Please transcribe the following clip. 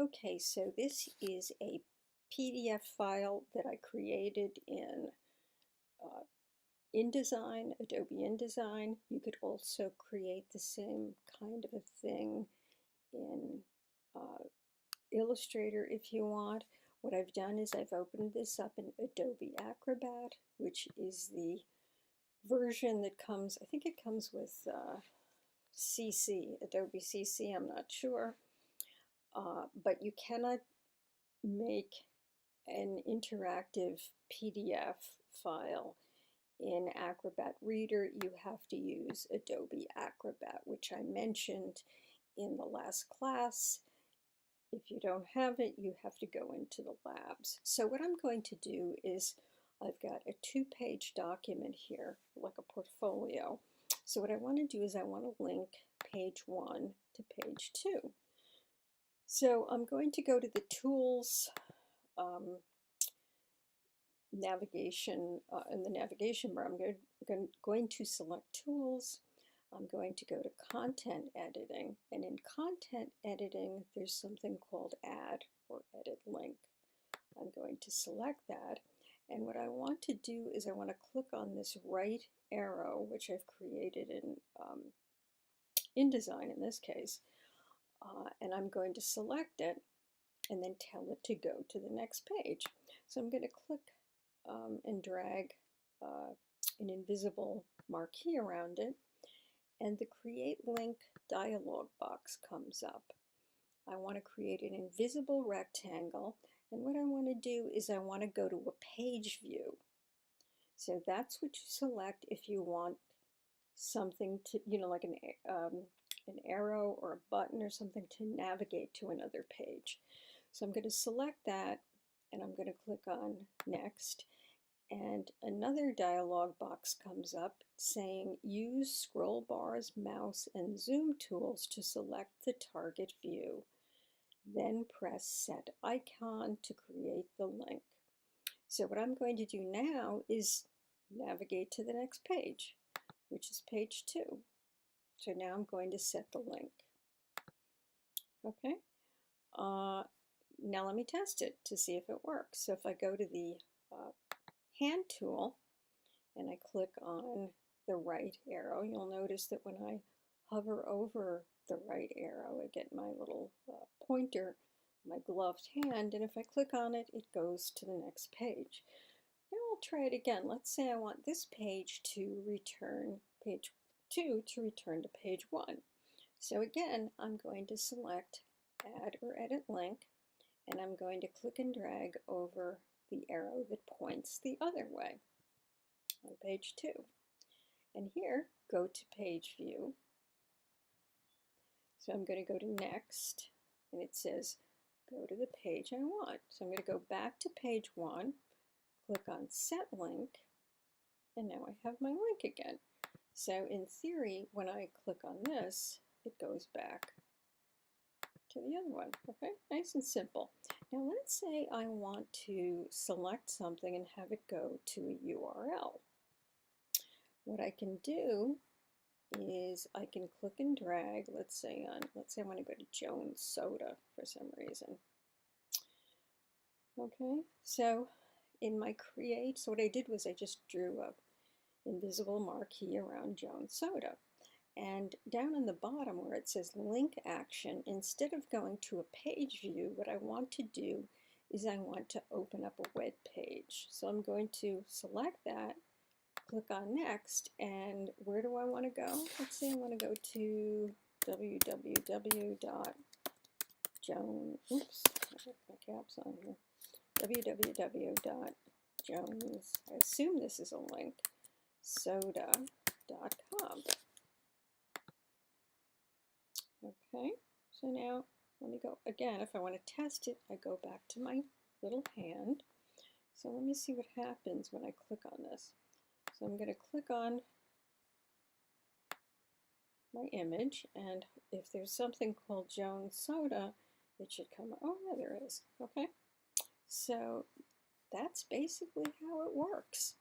Okay, so this is a PDF file that I created in InDesign, Adobe InDesign. You could also create the same kind of a thing in Illustrator if you want. What I've done is I've opened this up in Adobe Acrobat, which is the version that comes, I think it comes with CC, Adobe CC, I'm not sure. But you cannot make an interactive PDF file in Acrobat Reader. You have to use Adobe Acrobat, which I mentioned in the last class. If you don't have it, you have to go into the labs. So what I'm going to do is I've got a 2-page document here, like a portfolio. So what I want to do is I want to link page 1 to page 2. So I'm going to go to the Tools navigation, in the navigation bar. I'm going to select Tools. I'm going to go to Content Editing, and in Content Editing there's something called Add or Edit Link. I'm going to select that, and what I want to do is I want to click on this right arrow, which I've created in InDesign in this case, and I'm going to select it and then tell it to go to the next page. So I'm going to click and drag an invisible marquee around it, and the Create Link dialog box comes up. I want to create an invisible rectangle, and what I want to do is I want to go to a page view. So that's what you select if you want something to, like an arrow or a button or something to navigate to another page. So I'm going to select that, and I'm going to click on Next, and another dialog box comes up saying use scroll bars, mouse, and zoom tools to select the target view. Then press Set Icon to create the link. So what I'm going to do now is navigate to the next page, which is page 2. So now I'm going to set the link. Okay. Now let me test it to see if it works. So if I go to the hand tool and I click on the right arrow, you'll notice that when I hover over the right arrow, I get my little pointer, my gloved hand, and if I click on it, it goes to the next page. Now I'll try it again. Let's say I want this page to return, page 2 to return to page 1. So again, I'm going to select Add or Edit Link, and I'm going to click and drag over the arrow that points the other way on page 2. And here, go to Page View. So I'm going to go to Next, and it says go to the page I want. So I'm going to go back to page 1, click on Set Link, and now I have my link again. So in theory, when I click on this, it goes back to the other one. Okay, nice and simple. Now let's say I want to select something and have it go to a URL. What I can do is I can click and drag, let's say I want to go to Jones Soda for some reason. Okay, so in my create, so what I did was I just drew a invisible marquee around Jones Soda. And down in the bottom where it says link action, instead of going to a page view, what I want to do is I want to open up a web page. So I'm going to select that, click on Next, and where do I want to go? Let's say I want to go to www.jones, oops, I put my caps on here, www.jones, I assume this is a link, soda.com. Okay, so now let me go again. If I want to test it, I go back to my little hand. So let me see what happens when I click on this. So I'm going to click on my image, and if there's something called Jones Soda, it should come. Oh, yeah, there is. Okay, so that's basically how it works.